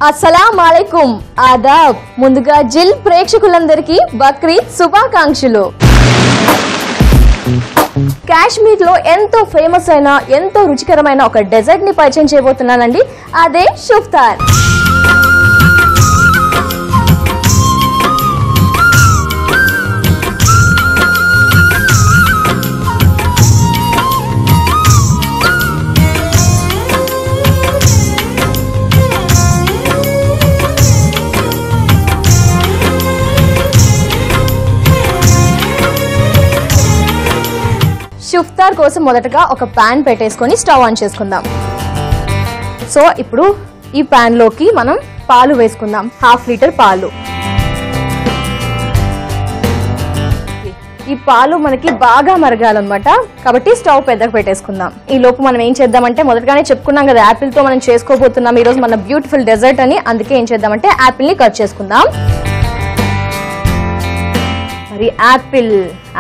అస్సలాముఅలైకుం ఆదాబ్. ముందుగా జిల్ ప్రేక్షకులందరికీ బక్రీద్ శుభాకాంక్షలు. కాశ్మీర్ లో ఎంతో ఫేమస్ అయిన ఎంతో రుచికరమైన ఒక డెజర్ట్ ని పరిచయం చేయబోతున్నానండి. అదే షుఫ్తార్. షుఫ్తార్ కోసం మొదటగా ఒక పాన్ పెట్టేసుకొని స్టవ్ ఆన్ చేసుకుందాం. సో ఇప్పుడు ఈ పాన్ లోకి మనం పాలు వేసుకుందాం. 1/2 లీటర్ పాలు. ఈ పాలు మనకి బాగా మరగాలన్నమాట, కాబట్టి స్టవ్ పెద్దగా పెట్టేసుకుందాం. ఈ లోపు మనం ఏం చేద్దామంటే, మొదటగానే చెప్పుకున్నాం కదా యాపిల్ తో మనం చేసుకోబోతున్నాం ఈ రోజు మన బ్యూటిఫుల్ డెజర్ట్ అని. అందుకే ఏం చేద్దామంటే యాపిల్ ని కట్ చేసుకుందాం.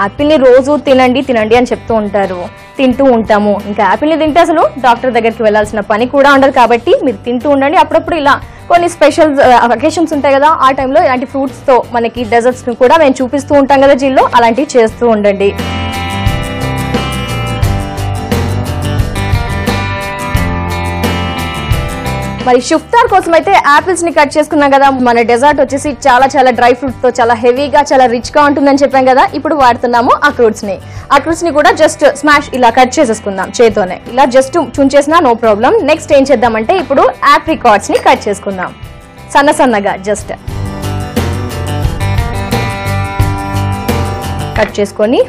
యాపిల్ ని రోజు తినండి అని చెప్తూ ఉంటారు, తింటూ ఉంటాము. ఇంకా యాపిల్ ని తింటే అసలు డాక్టర్ దగ్గరికి వెళ్లాల్సిన పని కూడా ఉండదు. కాబట్టి మీరు తింటూ ఉండండి. అప్పుడప్పుడు ఇలా కొన్ని స్పెషల్ అకేషన్స్ ఉంటాయి కదా, ఆ టైంలో ఇలాంటి ఫ్రూట్స్ తో మనకి డెజర్ట్స్ ని కూడా మేము చూపిస్తూ ఉంటాం కదా జిల్లో, అలాంటివి చేస్తూ ఉండండి. మరి షుఫ్తార్ కోసం అయితే యాపిల్స్ ని కట్ చేసుకున్నాం కదా. మన డెజర్ట్ వచ్చేసి చాలా డ్రై ఫ్రూట్స్ తో చాలా హెవీగా చాలా రిచ్ గా ఉంటుందని చెప్పాం కదా. ఇప్పుడు వాడుతున్నాము ఆ ఫ్రూట్స్ ని కూడా జస్ట్ స్మాష్ ఇలా కట్ చేసేసుకుందాం చేతోనే. ఇలా జస్ట్ చుంచేసినా నో ప్రాబ్లం. నెక్స్ట్ ఏం చేద్దామంటే ఇప్పుడు ఆప్రికాట్స్ ని కట్ చేసుకుందాం సన్నగా. జస్ట్ కట్ చేసుకొని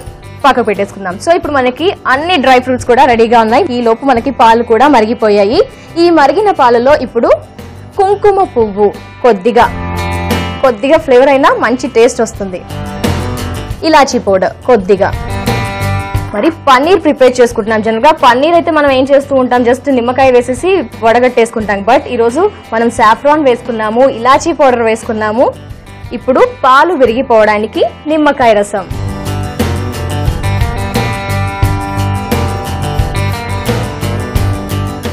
పక్కకు పెట్టేసుకుందాం. సో ఇప్పుడు మనకి అన్ని డ్రై ఫ్రూట్స్ కూడా రెడీగా ఉన్నాయి. ఈ లోపు మనకి పాలు కూడా మరిగిపోయాయి. ఈ మరిగిన పాలలో ఇప్పుడు కుంకుమ పువ్వు కొద్దిగా ఫ్లేవర్ అయినా మంచి టేస్ట్ వస్తుంది. ఇలాచీ పౌడర్ కొద్దిగా. మరి పన్నీర్ ప్రిపేర్ చేసుకుంటున్నాం. జనరల్గా పన్నీర్ అయితే మనం ఏం చేస్తూ ఉంటాం, జస్ట్ నిమ్మకాయ వేసేసి వడగట్టేసుకుంటాం. బట్ ఈరోజు మనం సాఫ్రాన్ వేసుకున్నాము, ఇలాచీ పౌడర్ వేసుకున్నాము. ఇప్పుడు పాలు విరిగిపోవడానికి నిమ్మకాయ రసం.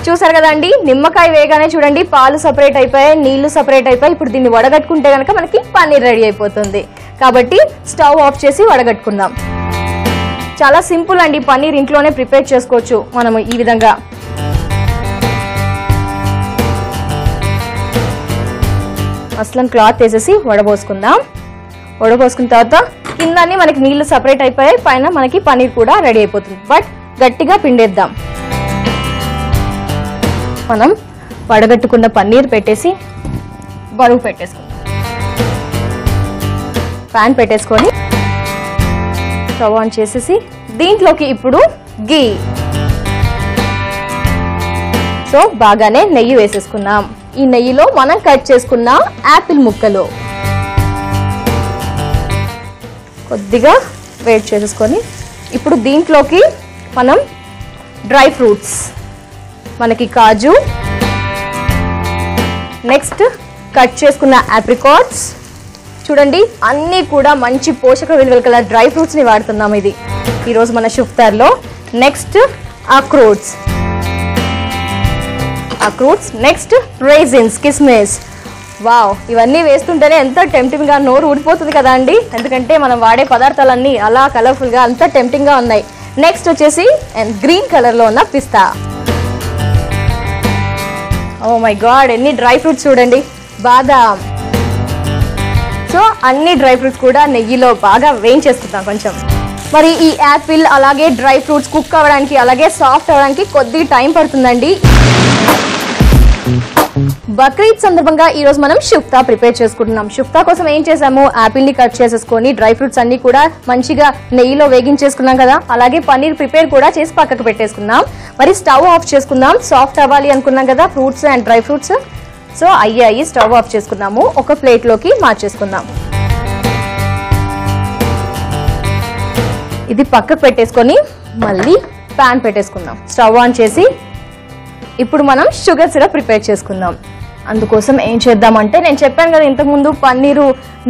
చూసారు కదండి, నిమ్మకాయ వేయగానే చూడండి పాలు సపరేట్ అయిపోయాయి, నీళ్లు సపరేట్ అయిపోయి. ఇప్పుడు దీన్ని వడగట్టుకుంటే కనుక మనకి పన్నీర్ రెడీ అయిపోతుంది. కాబట్టి స్టవ్ ఆఫ్ చేసి వడగట్టుకుందాం. చాలా సింపుల్ అండి, పన్నీర్ ఇంట్లోనే ప్రిపేర్ చేసుకోవచ్చు మనము ఈ విధంగా. అస్లం క్లాత్ వేసేసి వడబోసుకుందాం. వడబోసుకున్న తర్వాత కిందనే మనకి నీళ్లు సపరేట్ అయిపోయాయి, పైన మనకి పన్నీర్ కూడా రెడీ అయిపోతుంది. బట్ గట్టిగా పిండేద్దాం. మనం వడగట్టుకున్న పన్నీర్ పెట్టేసి బరువు పెట్టేసుకుందాం. ప్యాన్ పెట్టేసుకొని స్టవ్ ఆన్ చేసేసి దీంట్లోకి ఇప్పుడు గీ, సో బాగానే నెయ్యి వేసేసుకున్నాం. ఈ నెయ్యిలో మనం కట్ చేసుకున్న యాపిల్ ముక్కలు కొద్దిగా వేడి చేసేసుకొని ఇప్పుడు దీంట్లోకి మనం డ్రై ఫ్రూట్స్, మనకి కాజు, నెక్స్ట్ కట్ చేసుకున్న ఆప్రికాట్స్. చూడండి అన్నీ కూడా మంచి పోషక విలువలు కల డ్రై ఫ్రూట్స్ ని వాడుతున్నాం ఇది ఈరోజు మన షుఫ్తార్ లో. నెక్స్ట్ అక్రూట్స్, నెక్స్ట్ రైజిన్స్, కిస్మిస్. వావ్, ఇవన్నీ వేస్తుంటేనే ఎంత టెంప్టింగ్ గా నోరు ఊడిపోతుంది కదా అండి, ఎందుకంటే మనం వాడే పదార్థాలన్నీ అలా కలర్ఫుల్ గా అంత టెంప్టింగ్ గా ఉన్నాయి. నెక్స్ట్ వచ్చేసి గ్రీన్ కలర్ లో ఉన్న పిస్తా. ఓ మై గాడ్, ఎన్ని డ్రై ఫ్రూట్స్ చూడండి. బాదాం. సో అన్ని డ్రై ఫ్రూట్స్ కూడా నెయ్యిలో బాగా వేయించేసుకుంటాం కొంచెం. మరి ఈ యాపిల్ అలాగే డ్రై ఫ్రూట్స్ కుక్ అవ్వడానికి అలాగే సాఫ్ట్ అవ్వడానికి కొద్ది టైం పడుతుందండి. బక్రీద్ సందర్భంగా ఈ రోజు మనం షుఫ్తా ప్రిపేర్ చేసుకుంటున్నాం. షుఫ్తా కోసం ఏం చేసాము, యాపిల్ ని కట్ చేసేసుకొని డ్రై ఫ్రూట్స్ అన్ని కూడా మంచిగా నెయ్యిలో వేగించేసుకున్నాం కదా. అలాగే పన్నీర్ ప్రిపేర్ కూడా చేసి పక్కకు పెట్టేసుకున్నాం. మరి స్టవ్ ఆఫ్ చేసుకుందాం. సాఫ్ట్ అవ్వాలి అనుకున్నాం కదా fruits and dry fruits. So అయ్యాయి, స్టవ్ ఆఫ్ చేసుకున్నాము. ఒక ప్లేట్ లోకి మార్చేసుకుందాం. ఇది పక్కకు పెట్టేసుకొని మళ్ళీ ప్యాన్ పెట్టేసుకుందాం. స్టవ్ ఆన్ చేసి ఇప్పుడు మనం షుగర్ సిరప్ ప్రిపేర్ చేసుకుందాం. అందుకోసం ఏం చేద్దామంటే, నేను చెప్పాను కదా ఇంతకుముందు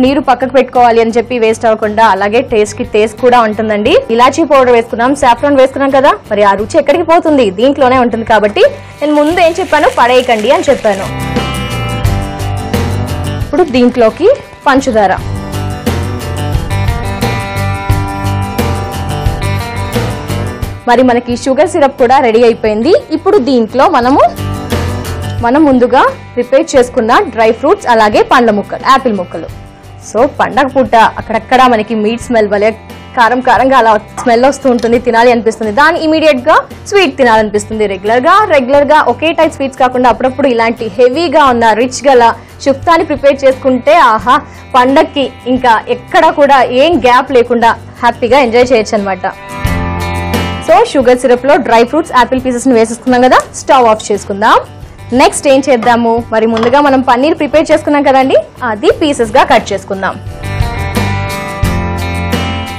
నీరు పక్కకు పెట్టుకోవాలి అని చెప్పి వేస్ట్ అవ్వకుండా, అలాగే టేస్ట్ కూడా ఉంటుందండి. ఇలాచీ పౌడర్ వేసుకున్నాం, సాఫ్రాన్ వేసుకున్నాం కదా, మరి ఆ రుచి ఎక్కడికి పోతుంది, దీంట్లోనే ఉంటుంది. కాబట్టి నేను ముందు ఏం చెప్పాను, పడేయకండి అని చెప్పాను. ఇప్పుడు దీంట్లోకి పంచదార, మరి మనకి షుగర్ సిరప్ కూడా రెడీ అయిపోయింది. ఇప్పుడు దీంట్లో మనం ముందుగా ప్రిపేర్ చేసుకున్న డ్రై ఫ్రూట్స్ అలాగే పండ్ల ముక్కలు, యాపిల్ ముక్కలు. సో పండగ పూట అక్కడక్కడ మనకి మీట్ స్మెల్ వలె కారం కారంగా అలా స్మెల్ వస్తూ ఉంటుంది, తినాలి అనిపిస్తుంది. దాని ఇమీడియట్ గా స్వీట్ తినాలనిపిస్తుంది. రెగ్యులర్ గా ఒకే టైప్ స్వీట్స్ కాకుండా అప్పుడప్పుడు ఇలాంటి హెవీగా ఉన్న రిచ్ గల షుఫ్తాని ప్రిపేర్ చేసుకుంటే ఆహా, పండక్కి ఇంకా ఎక్కడ కూడా ఏం గ్యాప్ లేకుండా హ్యాపీగా ఎంజాయ్ చేయొచ్చు అనమాట. సో షుగర్ సిరప్ లో డ్రై ఫ్రూట్స్, యాపిల్ పీసెస్ ని వేసేసుకున్నాం కదా, స్టవ్ ఆఫ్ చేసుకుందాం. నెక్స్ట్ ఏం చేద్దాము, మరి ముందుగా మనం పన్నీర్ ప్రిపేర్ చేసుకున్నాం కదండి, అది పీసెస్ గా కట్ చేసుకుందాం.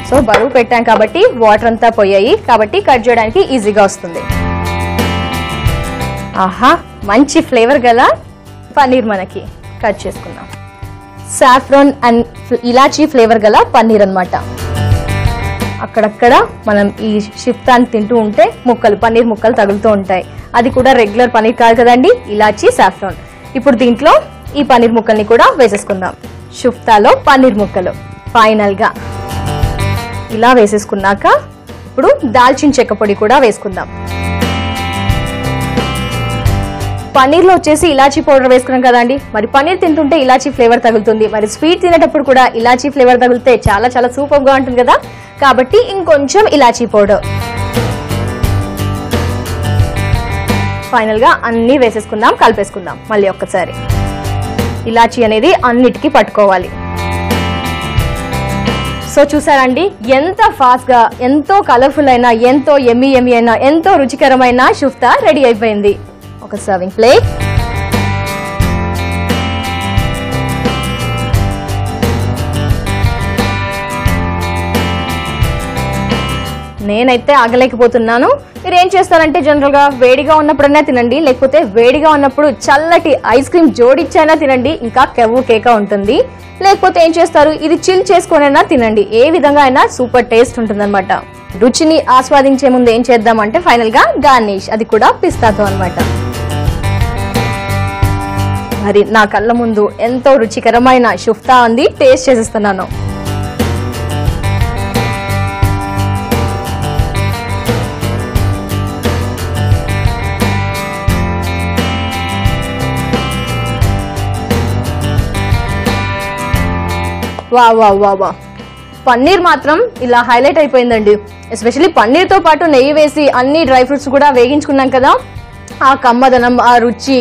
సో బరువు పెట్టాం కాబట్టి వాటర్ అంతా పోయాయి, కాబట్టి కట్ చేయడానికి ఈజీగా వస్తుంది. ఆహా, మంచి ఫ్లేవర్ గల పన్నీర్ మనకి కట్ చేసుకుందాం. సాఫ్రాన్ అండ్ ఇలాచీ ఫ్లేవర్ గల పన్నీర్ అన్నమాట. అక్కడక్కడ మనం ఈ షిఫ్తాన్ని తింటూ ఉంటే పన్నీర్ ముక్కలు తగులుతూ ఉంటాయి. అది కూడా రెగ్యులర్ పన్నీర్ కాదు కదండి, ఇలాచీ సాఫ్రాన్. ఇప్పుడు దీంట్లో ఈ పన్నీర్ ముక్కల్ని కూడా వేసేసుకుందాం. షిఫ్తాలో పన్నీర్ ముక్కలు ఫైనల్ గా ఇలా వేసేసుకున్నాక ఇప్పుడు దాల్చిన చెక్క పొడి కూడా వేసుకుందాం. పన్నీర్ లో వచ్చేసి ఇలాచీ పౌడర్ వేసుకున్నాం కదండి, మరి పన్నీర్ తింటుంటే ఇలాచీ ఫ్లేవర్ తగులుతుంది. మరి స్వీట్ తినేటప్పుడు కూడా ఇలాచీ ఫ్లేవర్ తగిలితే చాలా చాలా సూపర్ గా ఉంటుంది కదా, కాబట్టి ఇంకొంచెం ఇలాచీ పౌడర్. ఫైనల్ గా అన్ని వేసేసుకుందాం, కలిపేసుకుందాం. మళ్ళీ ఒక్కసారి ఇలాచీ అనేది అన్నిటికీ పట్టుకోవాలి. సో చూసారండి, ఎంత ఫాస్ట్ గా, ఎంతో కలర్ఫుల్ అయినా, ఎంతో ఎమ్మి అయినా, ఎంతో రుచికరమైన షుఫ్తా రెడీ అయిపోయింది. ఒక సర్వింగ్ ప్లేట్, నేనైతే ఆగలేకపోతున్నాను. మీరు ఏం చేస్తారంటే జనరల్ గా వేడిగా ఉన్నప్పుడైనా తినండి, లేకపోతే వేడిగా ఉన్నప్పుడు చల్లటి ఐస్ క్రీమ్ జోడిచ్చైనా తినండి, ఇంకా కెవ్వు కేక ఉంటుంది. లేకపోతే ఏం చేస్తారు, ఇది చిల్ చేసుకొనైనా తినండి. ఏ విధంగా అయినా సూపర్ టేస్ట్ ఉంటుంది అనమాట. రుచిని ఆస్వాదించే ముందు ఏం చేద్దామంటే ఫైనల్ గా గార్నిష్, అది కూడా పిస్తాతో అనమాట. మరి నా కళ్ళ ముందు ఎంతో రుచికరమైన షుఫ్తా ఉంది, టేస్ట్ చేసేస్తున్నాను. వా వా వా వా, పన్నీర్ మాత్రం ఇలా హైలైట్ అయిపోయిందండి. ఎస్పెషల్లీ పన్నీర్ తో పాటు నెయ్యి వేసి అన్ని డ్రై ఫ్రూట్స్ కూడా వేగించుకున్నాం కదా, ఆ కమ్మదనం, ఆ రుచి,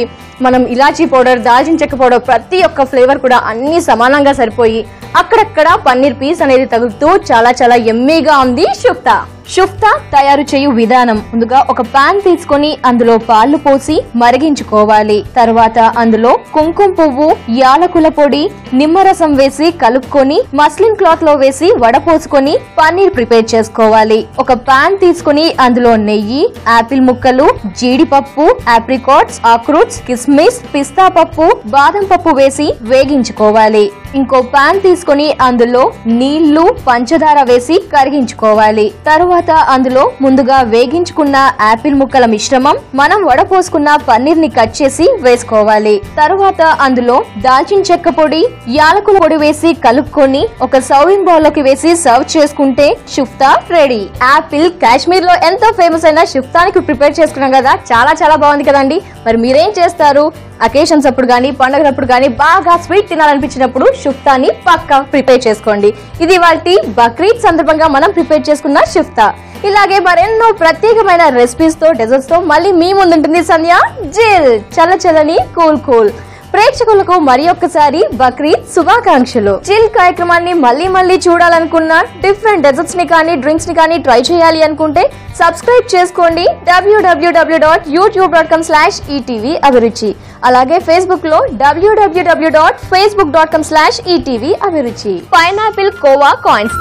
మనం ఇలాచీ పౌడర్, దాల్చిన చెక్క పౌడర్, ప్రతి ఒక్క ఫ్లేవర్ కూడా అన్ని సమానంగా సరిపోయి అక్కడక్కడ పన్నీర్ పీస్ అనేది తగులుతూ చాలా చాలా ఎమ్మీగా ఉంది షుఫ్తా. షుఫ్తా తయారు చేయు విధానం: ముందుగా ఒక పాన్ తీసుకొని అందులో పాలు పోసి మరిగించుకోవాలి. తర్వాత అందులో కుంకుమ పువ్వు, యాలకుల పొడి, నిమ్మరసం వేసి కలుపుకొని మస్లిన్ క్లాత్ లో వేసి వడపోసుకొని పన్నీర్ ప్రిపేర్ చేసుకోవాలి. ఒక పాన్ తీసుకొని అందులో నెయ్యి, ఆపిల్ ముక్కలు, జీడిపప్పు, ఆప్రికాట్స్, అక్రూట్స్, కిస్మిస్, పిస్తా పప్పు, బాదం పప్పు వేసి వేగించుకోవాలి. ఇంకో పాన్ తీసుకొని అందులో నీళ్లు, పంచదార వేసి కరిగించుకోవాలి. తరువాత అందులో ముందుగా వేగించుకున్న ఆపిల్ ముక్కల మిశ్రమం, మనం వడపోసుకున్న పన్నీర్ ని కట్ చేసి వేసుకోవాలి. తరువాత అందులో దాల్చిన చెక్క పొడి, యాలకుల పొడి వేసి కలుపుకొని ఒక సర్వింగ్ బౌల్ లోకి వేసి సర్వ్ చేసుకుంటే షుఫ్తా రెడీ. ఆపిల్ కాశ్మీర్ లో ఎంతో ఫేమస్ అయిన షుఫ్తానికి ప్రిపేర్ చేసుకున్నాం కదా, చాలా చాలా బాగుంది కదండి. మరి మీరేం చేస్తారు? అకేషన్స్ అప్పుడు గానీ, పండుగలప్పుడు గానీ బాగా స్వీట్ తినాలనిపించినప్పుడు షుఫ్తాని పక్కా ప్రిపేర్ చేసుకోండి. ఇది వాటి బక్రీద్ సందర్భంగా మనం ప్రిపేర్ చేసుకున్న షుఫ్తా. ఇలాగే మరెన్నో ప్రత్యేకమైన రెసిపీస్ తో, డెజర్ట్స్ తో మళ్ళీ మీ ముందుంటుంది సంధ్య జిల్. చల్లచల్లని కూల్ కూల్. ప్రేక్షకులకు మరి ఒక్కసారి బక్రీద్ శుభాకాంక్షలు. చిల్ కార్యక్రమాన్ని మళ్ళీ చూడాలనుకున్న, డిఫరెంట్ డెజర్ట్స్ ని కానీ, డ్రింక్స్ ని కానీ ట్రై చేయాలి అనుకుంటే సబ్స్క్రైబ్ చేసుకోండి www.youtube.com/etv అభిరుచి. అలాగే ఫేస్బుక్ లో www.facebook.com/etv అభిరుచి. Pineapple khoa coins.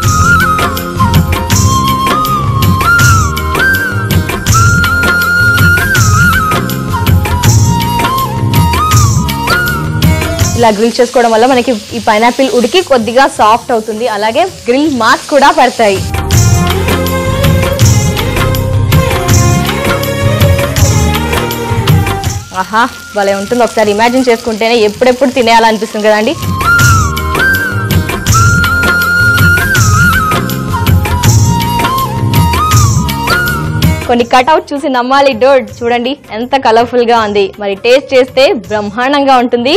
ఇలా గ్రిల్ చేసుకోవడం వల్ల మనకి ఈ పైనాపిల్ ఉడికి కొద్దిగా సాఫ్ట్ అవుతుంది, అలాగే గ్రిల్ మార్క్స్ కూడా పడతాయి. ఆహా భలే ఉంటుంది. ఒకసారి ఇమాజిన్ చేసుకుంటేనే ఎప్పుడెప్పుడు తినేయాలనిపిస్తుంది కదండి. కొన్ని కట్అవుట్ చూసి నమ్మాలి డోడ్. చూడండి ఎంత కలర్ఫుల్ గా ఉంది. మరి టేస్ట్ చేస్తే బ్రహ్మాండంగా ఉంటుంది.